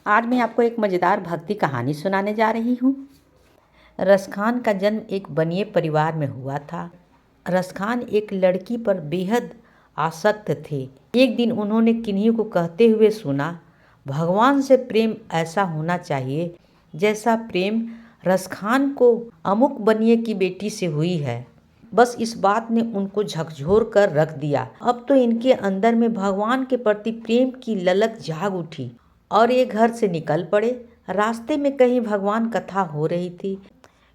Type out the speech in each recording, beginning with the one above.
आज मैं आपको एक मज़ेदार भक्ति कहानी सुनाने जा रही हूँ। रसखान का जन्म एक बनिए परिवार में हुआ था। रसखान एक लड़की पर बेहद आसक्त थे। एक दिन उन्होंने किन्हीं को कहते हुए सुना, भगवान से प्रेम ऐसा होना चाहिए जैसा प्रेम रसखान को अमुक बनिए की बेटी से हुई है। बस इस बात ने उनको झकझोर कर रख दिया। अब तो इनके अंदर में भगवान के प्रति प्रेम की ललक जाग उठी और ये घर से निकल पड़े। रास्ते में कहीं भगवान कथा हो रही थी।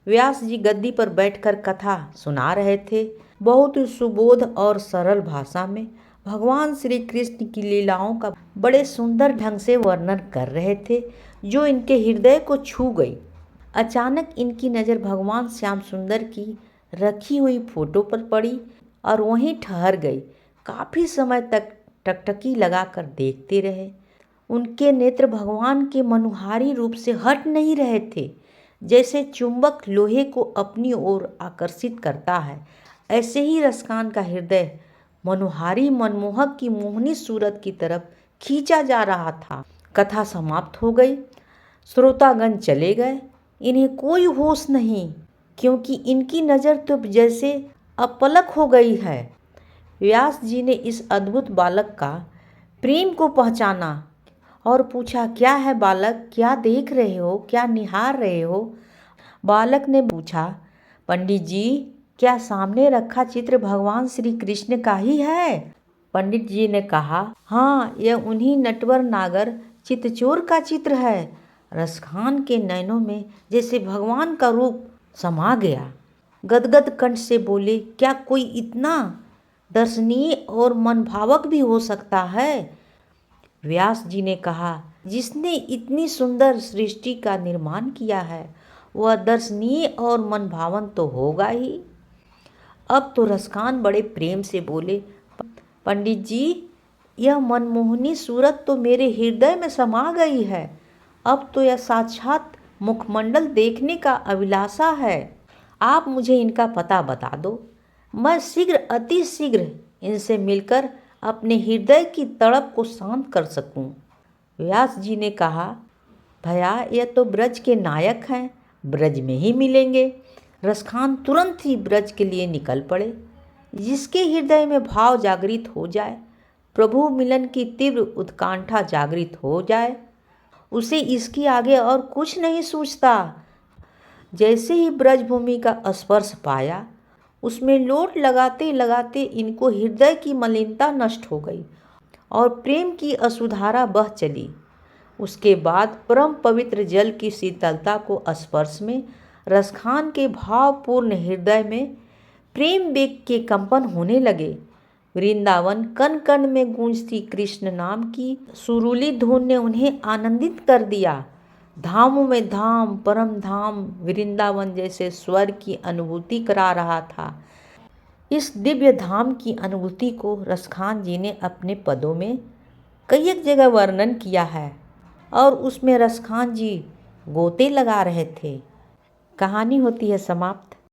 व्यास जी गद्दी पर बैठकर कथा सुना रहे थे। बहुत ही सुबोध और सरल भाषा में भगवान श्री कृष्ण की लीलाओं का बड़े सुंदर ढंग से वर्णन कर रहे थे, जो इनके हृदय को छू गई। अचानक इनकी नज़र भगवान श्याम सुंदर की रखी हुई फोटो पर पड़ी और वहीं ठहर गई। काफ़ी समय तक टकटकी लगाकर देखते रहे। उनके नेत्र भगवान के मनोहारी रूप से हट नहीं रहे थे। जैसे चुंबक लोहे को अपनी ओर आकर्षित करता है, ऐसे ही रसखान का हृदय मनोहारी मनमोहक की मोहनी सूरत की तरफ खींचा जा रहा था। कथा समाप्त हो गई। श्रोतागण चले गए। इन्हें कोई होश नहीं, क्योंकि इनकी नज़र तो जैसे अपलक हो गई है। व्यास जी ने इस अद्भुत बालक का प्रेम को पहचाना और पूछा, क्या है बालक, क्या देख रहे हो, क्या निहार रहे हो? बालक ने पूछा, पंडित जी, क्या सामने रखा चित्र भगवान श्री कृष्ण का ही है? पंडित जी ने कहा, हाँ, यह उन्हीं नटवर नागर चितचोर का चित्र है। रसखान के नैनों में जैसे भगवान का रूप समा गया। गदगद कंठ से बोले, क्या कोई इतना दर्शनीय और मनभावक भी हो सकता है? व्यास जी ने कहा, जिसने इतनी सुंदर सृष्टि का निर्माण किया है वह दर्शनीय और मनभावन तो होगा ही। अब तो रसखान बड़े प्रेम से बोले, पंडित जी, यह मनमोहनी सूरत तो मेरे हृदय में समा गई है। अब तो यह साक्षात मुखमंडल देखने का अभिलाषा है। आप मुझे इनका पता बता दो, मैं शीघ्र अति शीघ्र इनसे मिलकर अपने हृदय की तड़प को शांत कर सकूं। व्यास जी ने कहा, भैया, यह तो ब्रज के नायक हैं, ब्रज में ही मिलेंगे। रसखान तुरंत ही ब्रज के लिए निकल पड़े। जिसके हृदय में भाव जागृत हो जाए, प्रभु मिलन की तीव्र उत्कंठा जागृत हो जाए, उसे इसके आगे और कुछ नहीं सूझता। जैसे ही ब्रजभूमि का स्पर्श पाया, उसमें लोट लगाते लगाते इनको हृदय की मलिनता नष्ट हो गई और प्रेम की असुधारा बह चली। उसके बाद परम पवित्र जल की शीतलता को स्पर्श में रसखान के भावपूर्ण हृदय में प्रेम वेग के कंपन होने लगे। वृंदावन कण कण में गूंजती कृष्ण नाम की सुरीली धुन ने उन्हें आनंदित कर दिया। धामों में धाम, परम धाम वृंदावन जैसे स्वर की अनुभूति करा रहा था। इस दिव्य धाम की अनुभूति को रसखान जी ने अपने पदों में कई एक जगह वर्णन किया है और उसमें रसखान जी गोते लगा रहे थे। कहानी होती है समाप्त।